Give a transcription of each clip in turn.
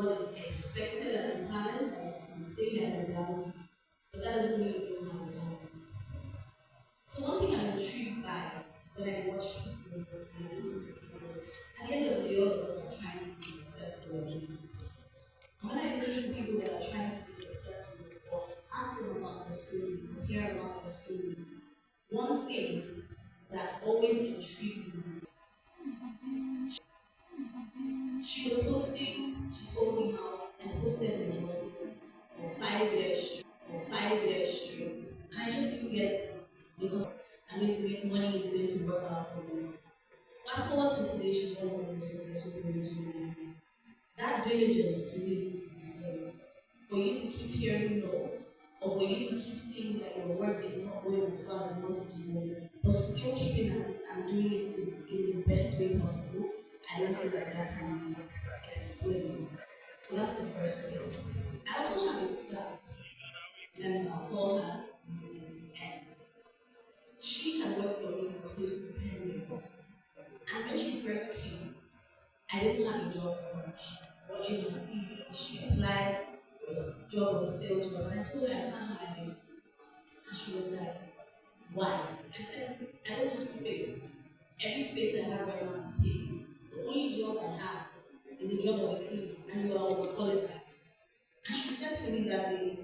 what is expected as a talent, like you say as a dance, but that doesn't mean you don't have a talent. So one thing I'm intrigued by when I watch people and I listen to people, at the end of the day, all of us are trying to be successful. And when I listen to people that are trying to be successful or ask them about their stories or hear about their stories, one thing that always intrigues me, she was posting, she told me how I posted in the morning for 5 years, for 5 years straight. And I just didn't get because I'm going to make money, it's going to work out for me. Fast forward to today, she's one of the most successful women. That diligence to me needs to be seen. For you to keep hearing no, or for you to keep seeing that your work is not going as far as you want it to go, but still keeping at it and doing it in the best way possible, I don't feel like that can be explained. So that's the first thing. I also have a staff, and I'll call her Mrs. N. She has worked for me for close to 10 years. And when she first came, I didn't have a job for her. She brought in her CV, she applied for a job of sales rep, and I told her I can't hire you. And she was like, why? I said, I don't have space. Every space I have right now is taken. The only job I have is a job of a cleaner, and you are overqualified. And she said to me that day,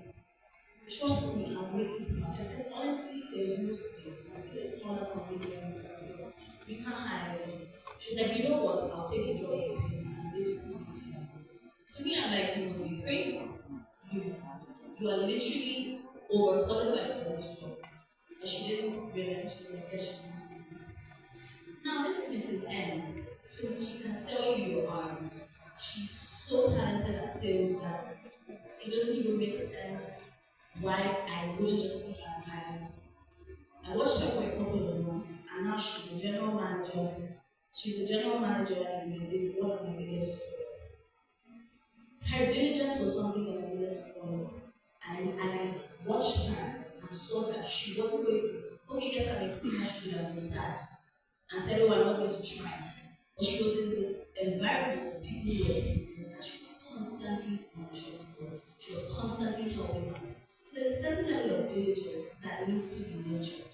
trust me, I'll make it work. I said, honestly, there's no space. I'm still a smaller company than you can't hire me. She's like, you know what? I'll take a job with you and I'm going to come with you. To me, I'm like, you must be crazy. You, you are literally overqualified for this job. But she didn't realize, she was like, yes, she wants to do it. Now, this is Mrs. M. So she can sell you your arm. She's so talented at sales that it doesn't even make sense why I wouldn't just see her and hire. I watched her for a couple of months, and now she's the general manager. She's the general manager in one of my biggest stores. Her diligence was something that I needed to follow. And I watched her and saw that she wasn't going to, okay, yes, I'm a cleaner, she would have been sad and said, oh, I'm not going to try. But she was in the environment of people who were in business that she was constantly on the shop floor. She was constantly helping out. So there's a certain level of diligence that needs to be nurtured.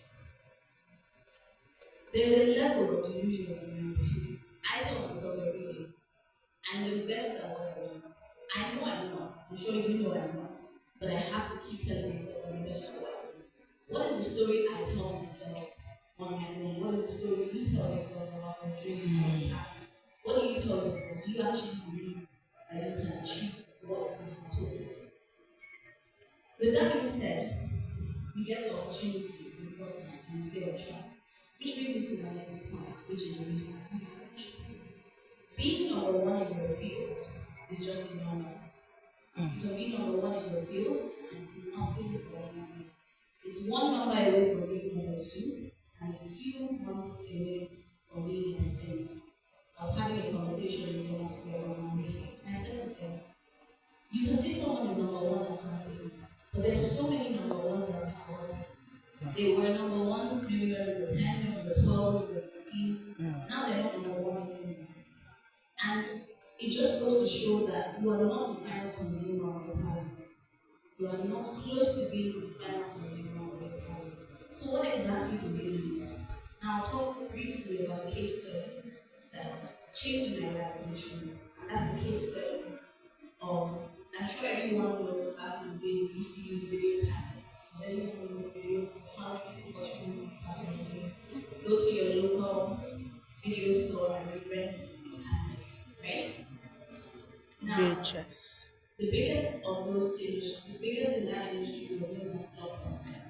There's a level of delusion in me. I tell myself every day, I'm the best at what I do. I know I'm not. I'm sure you know I'm not. But I have to keep telling myself I'm the best at what I do. What is the story I tell myself on my own? What is the story you tell yourself about your dream all the time? What do you tell yourself? Do you actually believe that you can achieve what you have told yourself? With that being said, you get the opportunity to be important and stay on track. Which brings me to my next point, which is research. Being number one in your field is just a number. You can be number one in your field and it's nothing but a number. It's one number away from being number two and a few months away from being extinct. I was having a conversation with them last week on Monday here, and I said to them, you can say someone is number one at something, but there's so many number ones that are forgotten. They were number ones, maybe when we were 10, when we were 12, when we were 15. Now they're not number one anymore. And it just goes to show that you are not the final consumer of your talent. You are not close to being the final consumer of your talent. So what exactly do they need? Now I'll talk briefly about a case study that changed my life initially. And that's the case study of, I'm sure everyone knows back in the day we used to use video cassettes. Does anyone know video? How we used to watch movies back in the day? Go to your local video store and you rent cassettes, right? Now, VHS. the biggest of those industries, the biggest in that industry was known as Blockbuster.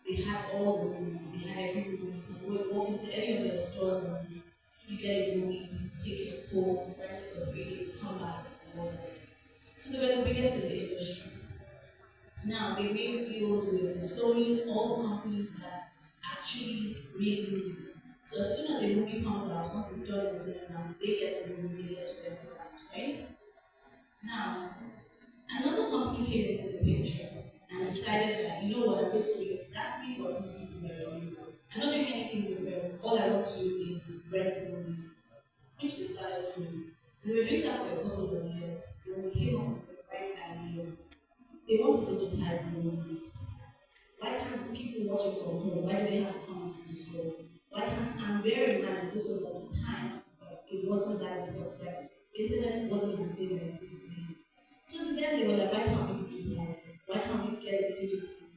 They had all the movies, they had every movie. You could walk into any of their stores and you get a movie, take it home, rent it for 3 days, come back, and all that. So they were the biggest in the industry. Now they made deals with the Sony's, all the companies that actually made movies. So as soon as a movie comes out, once it's done in cinema, they get the movie, they get to rent it out, right? Now, another company came into the picture and decided that, you know what, I'm going to do exactly what these people are doing. I'm not doing anything different. All I want to do is rent movies, which they started doing. We were doing that for a couple of years. When we came they want to digitize the moment. Why can't people watch it from home? Why do they have to come into the store? Why can't, and bear in mind this was at the time, but it wasn't that before that. Internet wasn't as big as it is today. So to them they were like, why can't we digitize it? Why can't we get it digitally?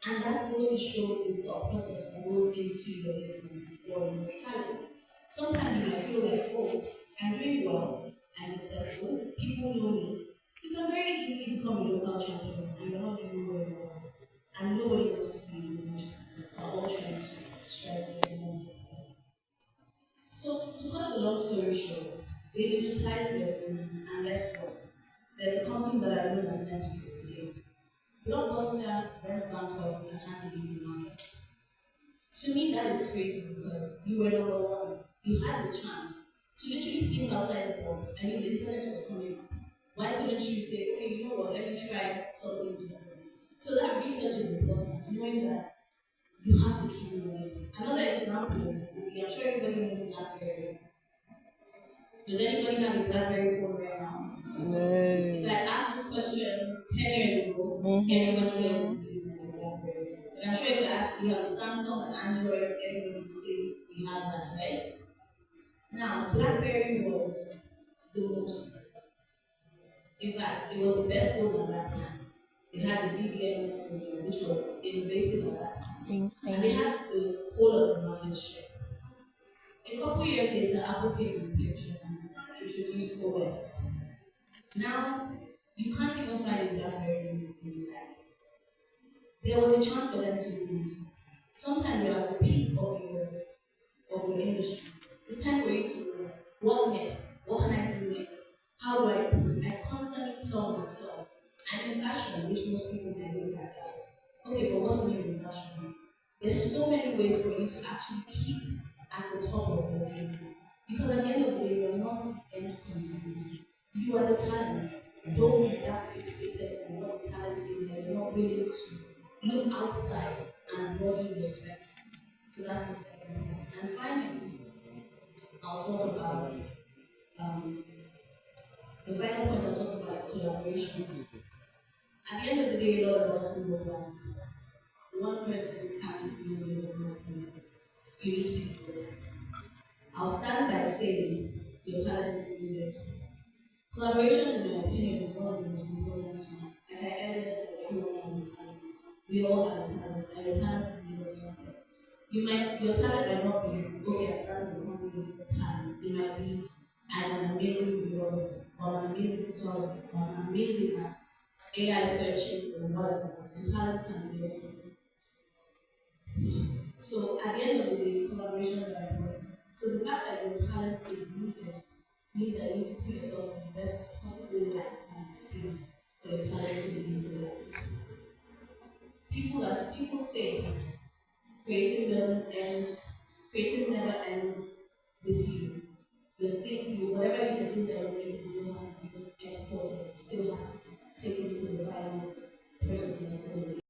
And that goes to show the thought process that goes into your business or your talent. Sometimes you might feel like, oh, I'm doing well, I'm successful, people know me. You can very easily become a local champion and you're not doing very well. And nobody wants to be in the champion. We're all trying to strive for more success. So to cut the long story short, they digitize their phones and less work. They're the companies that are known as Netflix today. Blockbuster went bankrupt and had to leave the market. To me, that is crazy because you were number one. You had the chance to literally think outside the box. I mean, the internet was coming up. Why couldn't you say, okay, you know what, let me try something different? So that research is important, knowing that you have to keep moving. Another example would be, I'm sure everybody knows BlackBerry. Does anybody have a BlackBerry phone right now? No. If I asked this question 10 years ago, everybody here would be using a BlackBerry. But I'm sure if I ask you have a Samsung and Android, everybody would say we have that, right? Now, BlackBerry was the most, in fact, it was the best phone at that time. They had the BBM messenger, which was innovative at that time. And they had the whole of the market share. A couple years later, Apple came in the picture and introduced OS. Now, you can't even find a BlackBerry inside. There was a chance for them to move. Sometimes you're at the peak of your industry. It's time for you to know what next? What can I do next? How do I improve? I constantly tell myself, I'm in fashion, which most people might look at as, okay, but what's new in fashion? There's so many ways for you to actually keep at the top of your game. Because at the end of the day, you're not the end consumer. You are the talent. Don't be that fixated on what the talent is that you're not willing to look outside and broaden your spectrum. So that's the second point. And finally, I'll talk about um, the final point I'll talk about is collaboration. At the end of the day, a lot of us know that one person can't do the whole thing. You need people. I'll start by saying your talent is needed. Collaboration, in my opinion, is one of the most important ones. Like I earlier said, everyone has a talent. We all have a talent, and your talent is needed somewhere. Your talent might not be, okay, I started the company with talent. It might be, I'm an amazing vlogger, or an amazing photographer, or I'm amazing at AI searches, or whatever. The talent can be anything. So at the end of the day, collaborations are important. So the fact that your talent is needed means that you need to put yourself in the best possible light and space for your talent to be utilized. People say creating doesn't end, creating never ends with you. Whatever it is that you're making still has to be exported, still has to be taken to the final person that's going to be.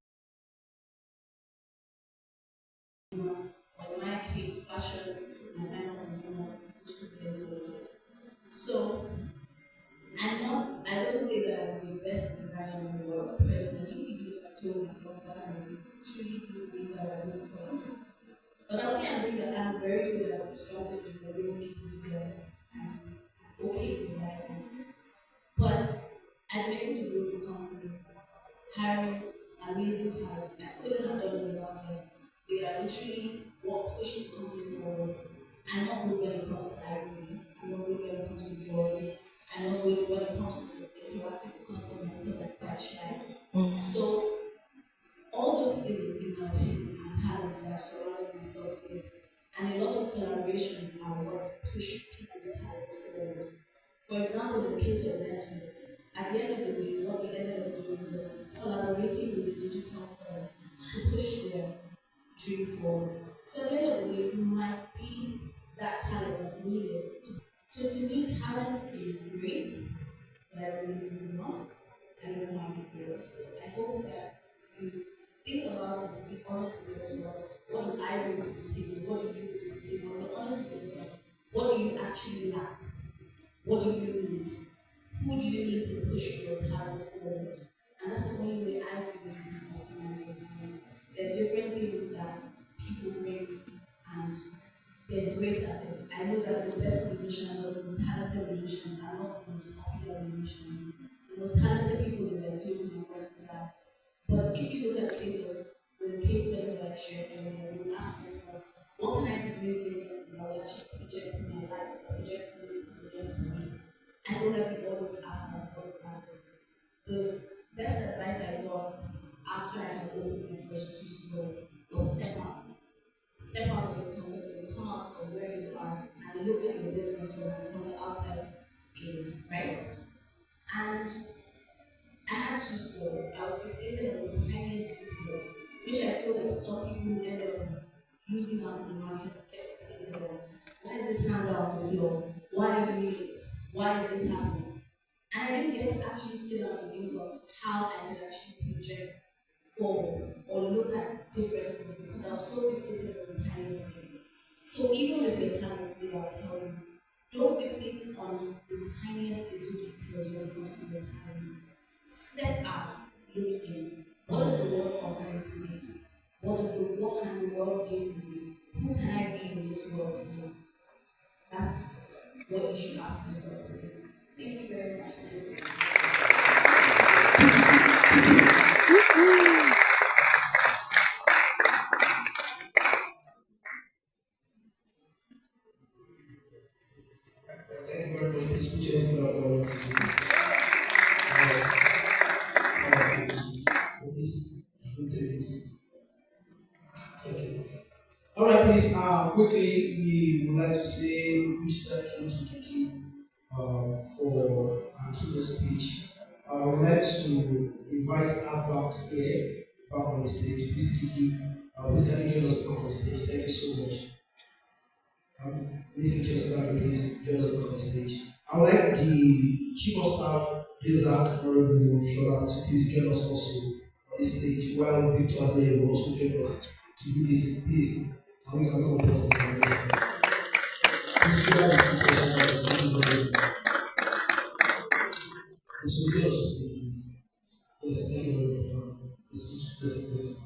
Or in my case, fashion, my final consumer, which could be anybody. So I don't say that I'm the best designer in the world personally, even if I told myself that I truly do believe that at this point. But I'll say I'm very good at strategies that bring people together and okay designers. But I've been able to build the company, hiring amazing talent. I couldn't have done it without them. They are literally what pushing the company forward. I'm not good when it comes to IT, I'm not good when it comes to drawing, I'm not good when it comes to interacting with customers because I'm quite shy. So all those things, in my opinion, are talents that I've surrounded myself with. And a lot of collaborations are what push people's talents forward. For example, in the case of Netflix, at the end of the day, what we ended up doing was collaborating with the digital firm to push their dream forward. So at the end of the day, you might be that talent that's needed. So to me, talent is great, but I believe it's not. I don't know how it goes. I hope that you think about it, be honest with yourself. What do I bring to the table? What do you bring to the table? Be honest with yourself. What do you actually lack? What do you need? Who do you need to push your talent forward? And that's the only way I feel you can optimize your time. There are different things that people bring, and they're great at it. I know that the best musicians or the most talented musicians are not the most popular musicians. The most talented people in their field can work with that. But if you look at the case study that I shared earlier, you ask yourself, what can I be doing differently that will actually project my life, project me to the next point? I feel like we always ask ourselves that. The best advice I got after I had opened my first two stores was step out. Step out of your comfort zone, come out of where you are, and look at your business from the outside in, right? And I had two stores. I was fixated on the tiniest details, which I feel like some people end up losing out in the market, get fixated on. Why is this handle on the floor? Why are you late? Why is this happening? And I didn't get to actually sit down and think of how I could actually project forward or look at different things because I was so fixated on the tiniest things. So even with your talent, I'll tell you, don't fixate on the tiniest little details when it comes to your talent. Step out, look in. What does the world offer me today? What can the world give me? Who can I be in this world today? That's what you should ask yourself today. Thank you very much for listening. Thank you very much. Please put your hands together for us. Yes. Wonderful. Please, good things. Thank you. All right, please. Quickly, we would like to say which thank you to Kiki for our keynote speech. I would like to invite her back here, back on the stage. Please, Kiki, please can you join us back on the stage? Thank you so much. Listen to please join us back on stage. I would like the Chief of Staff, Isaac Honorable Shola, to please join us also on this stage, while Victor Adelaide will also join us to do this, please. And we can come up with this. Please give us the speech. Thank you very much. Please give us the speech, please. Yes, thank you very much. Please.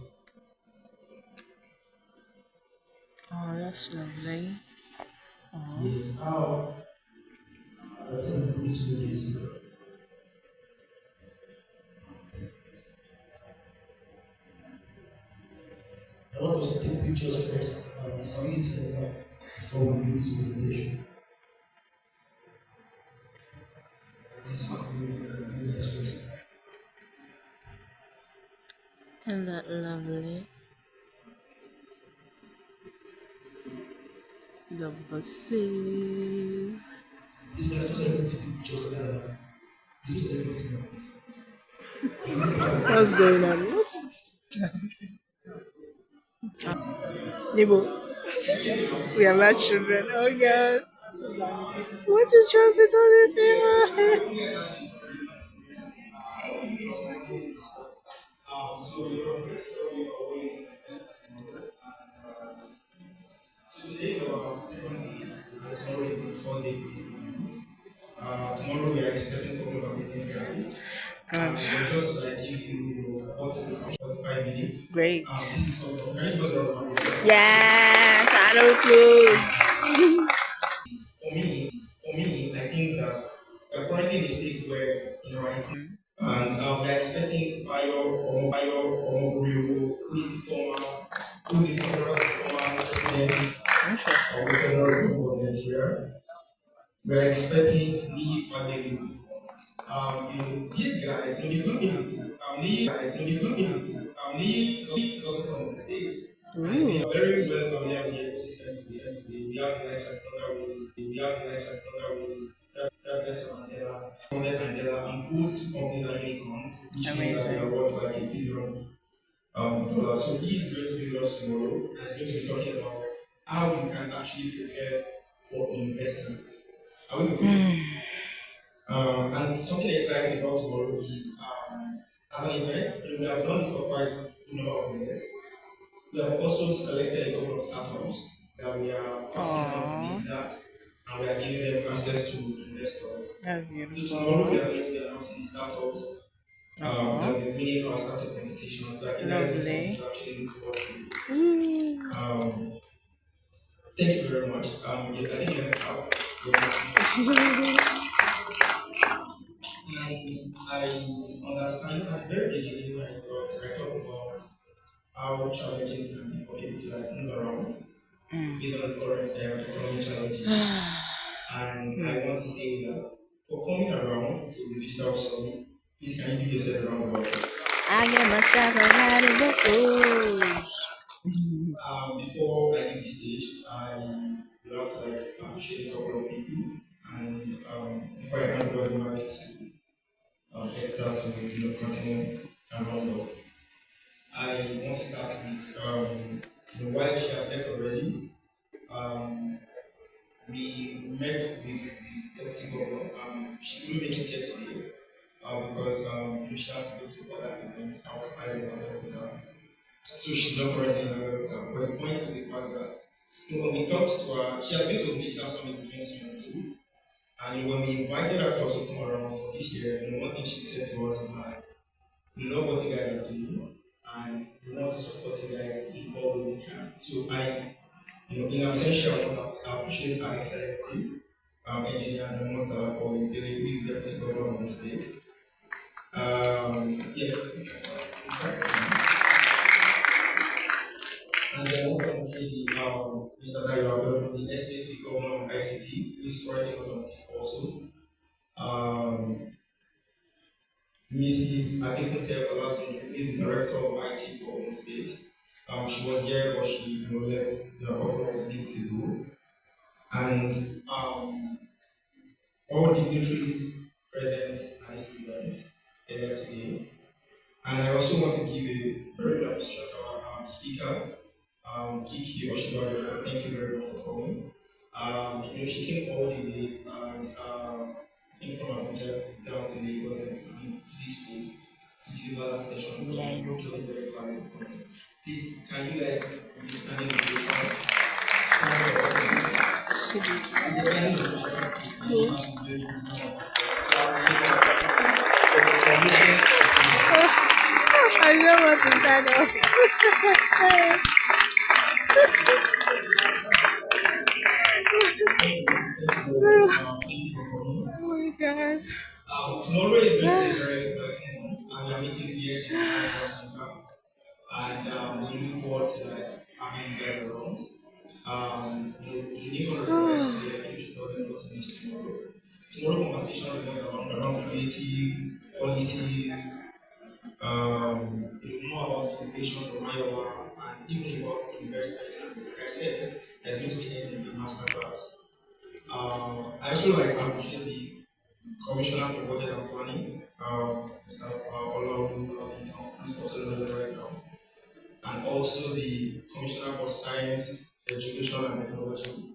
Oh, that's lovely. Yes, I think we need to do this. I want us to take pictures first. So we need to set up before we do this presentation. Yes, we do this first. Isn't that lovely? The buses. Please, can I just edit this picture together? You just edit this now, please. What's going on? What's Nibo? We are not children. Oh God. What is wrong with all these people? So you're going to tell me about what you expect tomorrow. So today is our second day, and tomorrow is the third day for this event. Tomorrow we are expecting a couple of amazing guys. But just to like give you what to look at 45 minutes. Great. This is called organic because Yeah, shadow clothes. for me, I think that we're currently in a state where and we're expecting Bayo or Mogorio, who is the former president Interesting. of the Federal Republic of Nigeria. We're expecting Niyi Fadeli. These guys, the good thing is this. Niyi is also from the state. And they are very well familiar with the ecosystem today. We have the likes of Flutterwave, Herbert Mandela, and both two companies are unicorns, which means that they are worth like $1 billion. So he is going to be with us tomorrow, and he's going to be talking about how you can actually prepare for investment. Are we good? And something exciting about tomorrow is as an event, we have done this for quite a number of years. We have also selected a couple of startups that we are passing out to leader, and we are giving them access to investors. That's So beautiful. tomorrow we are going to be announcing the startups, Oh, They'll be winning our startup competition. So I think that is just something lovely. to actually look forward to. Mm. Thank you very much. I think you had a clap. Yeah. And I understand at the very beginning when I talked about how challenging it can be for people to like move around Mm. based on the current economic challenges. And I Mm. want to say that for coming around to the digital summit, please can you give yourself a round of applause? I get myself a ride in the pool. Before I leave the stage, I would like to like appreciate a couple of people, and before I hand over the mic to Esther to continue and round up, I want to start with while she has left already, um, we met with the deputy governor. She couldn't make it here today because she had to go to other events outside of America. So she's not currently in America. But the point is the fact that when we talked to her, she has been to the digital summit in 2022. And when we invited her to also come around for this year, one thing she said to us is like, we love what you guys are doing and we want to support you guys in all way we can. So in absentia, I want to appreciate our excellency, engineer Nomon Salako, who is the deputy governor of the state. Yeah, that's and then also appreciate Mr. Dayo Abel, the estate to the governor of ICT, who is currently on seat also. Um, Mrs. Adekunle Olatunji, who is the director of IT for Ogun State. She was here, but she left a couple of weeks ago. And all dignitaries present at this event earlier today. And I also want to give a very good appreciation to our speaker, Kiki Osinbajo. Thank you very much for coming. She came all the way and I think from Abuja down to Lagos and to this place to deliver that session for Yeah, I you, know. which was a very valuable content. Please, can you guys be standing ovation? Stand up, please. In the standing ovation, and you have to do it. Give up for the submission of the I don't want to stand up. thank you for coming. Oh my god. Tomorrow is going to be a very exciting one, and we are meeting the International Center, and we look forward to like having you guys around. If you didn't come to yesterday, I think you should tell them not to miss tomorrow. Tomorrow conversation revolves around creative policies, more about innovation from Iowa, and even about investment. And like I said, there's going to be a masterclass. I also like appreciate the Commissioner for Budget and Planning, Mr. Olaolu, who's also there right now, and also the Commissioner for Science, Education and Technology,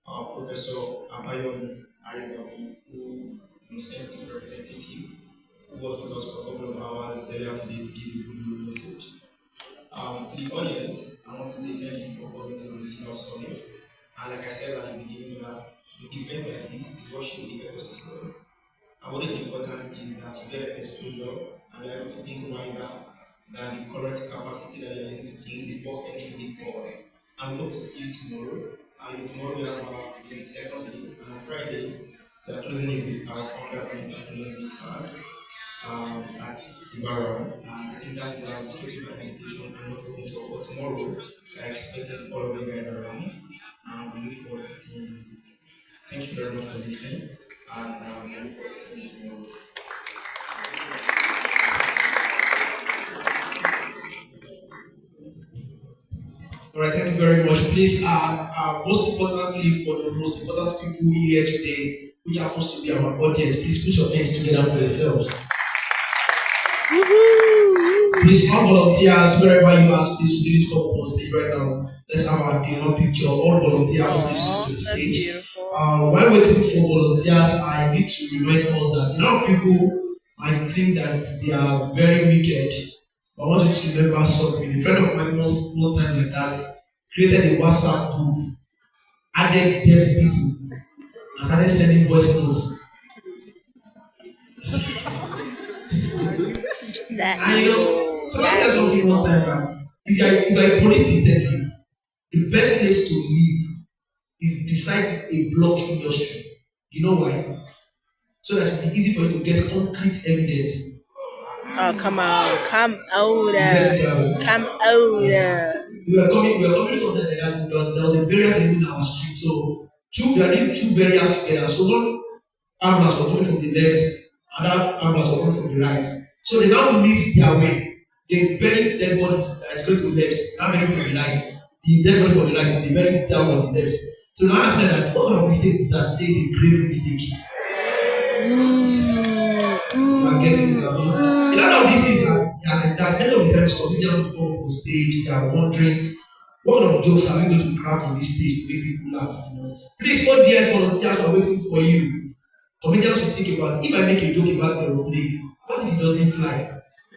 Professor Abayomi Arigawi, who sent his representative, who was with us for a couple of hours earlier today to give his good message. To the audience, I want to say thank you for coming to the Digital Summit. And like I said at the beginning, the event like this is what shapes the ecosystem. And what is important is that you get exposure and you're able to think wider than the current capacity that you're using to think before entering this board. And we hope to see you tomorrow. And tomorrow we have the second day, and on Friday we are closing this with our founders and entrepreneurs mixers at Ibarra. And I think that is our strictly by invitation and not open to for tomorrow. We are expecting all of you guys around. And we look forward to seeing you. Thank you very much for listening. And I look forward to seeing you tomorrow. All right, thank you very much. Please, most importantly, for the most important people here today, which happens to be our audience, please put your hands together for yourselves. Please, all volunteers, wherever you are, please, we need to come up on stage right now. Let's have our dinner picture. All volunteers, please come to the stage. While waiting for volunteers, I need to remind us that a lot of people might think that they are very wicked. But I want you to remember something. A friend of mine once one time like that created a WhatsApp group, added deaf people, and started sending voice notes. That And you know, evil. somebody That said something one time evil. that if you're a police detective, the best place to live is beside a block industry. You know why? So that it will be easy for you to get concrete evidence. Oh, come on. Come You get older. it that Come way. older. We were coming to something like that. There was a burial ceremony in our street. So we are doing two burials together. So one ambulance was coming from the left, another ambulance was coming from the right. So they now missed their way. They buried the dead body that is going to the left, now buried to the right. The dead body for the right, they buried that one on the left. So now I said that what kind of mistake is that? Say it's a grave mistake. You are getting it. I mean, a lot of these things at the end of the time, comedians will come on stage, they are wondering what kind of jokes are we going to crack on this stage to make people laugh? You know? Please, audience volunteers are waiting for you. Comedians will think about if I make a joke about aeroplane, what if it doesn't fly?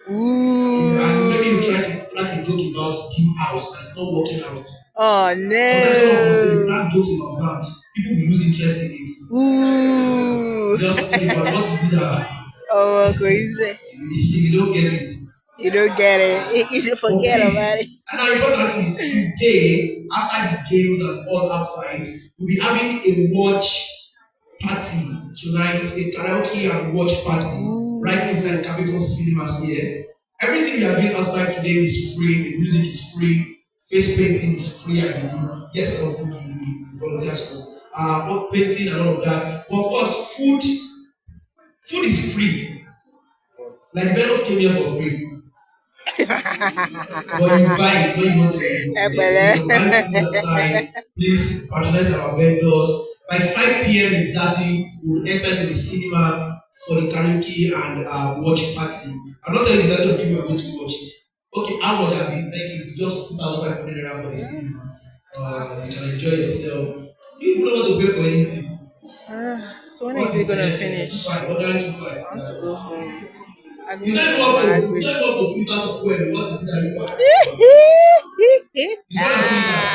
And maybe you try to crack a joke about deep house and it's not working out. Oh Sometimes when I'm on stage, you no. crack jokes about banks, people will lose interest in it. Ooh. Just think about what is it that Oh, crazy. you don't get it. You don't get it. You But forget about it. please, and now importantly, today, after the games and all outside, we'll be having a watch party tonight, a karaoke and watch party right inside Capitol Cinemas here. Everything we are doing outside today is free, the music is free, face painting is free, I believe. Yes, something the volunteers for. Painting and all of that. But of course, food is free. Like Venus came here for free. But you buy it when you want to eat. Yeah. So you can buy food outside. Please patronize our vendors. By 5 p.m. exactly, we'll enter into the cinema for the karaoke and watch party. I'm not telling you that of you are going to watch. Okay, how much have you? Thank you. It's just 2,500 naira for the cinema. You can enjoy yourself. You don't want to pay for anything. So when What is it is gonna the two finish? five? Ordinary 2,500. I want to go home. I It's need not to even go up back to it's with. not even up to 2 liters of fuel. What is it that you want? It's more than 2 liters.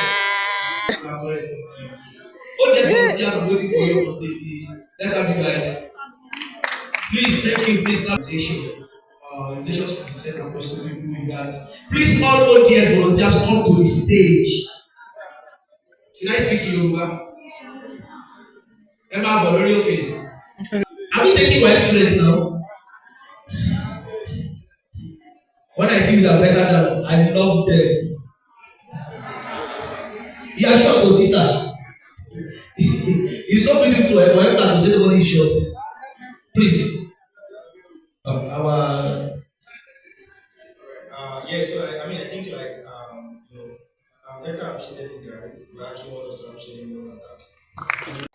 Correct. Oh, there's volunteers. I'm waiting for you on stage, please. Let's have you guys. Please, thank you. Please, invitation. Invitations to be sent across to people with that. Please, all ODS volunteers come to the stage. Should I speak in Yoruba? Emma Bolori, okay. Are we taking my students now? When I see you that better than I love them. You are short, oh sister. It's so beautiful for everyone to say somebody is short. Please. Our yeah, so I mean, I think like after I've shared these guys, we actually want us to appreciate more than that.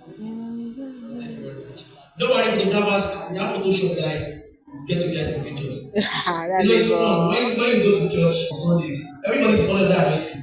Thank you very much. Don't worry, photographers, we have Photoshop guys. Get you guys in pictures. That You know, it's is fun all. when you go to church on Sundays. Everybody's following that anointing.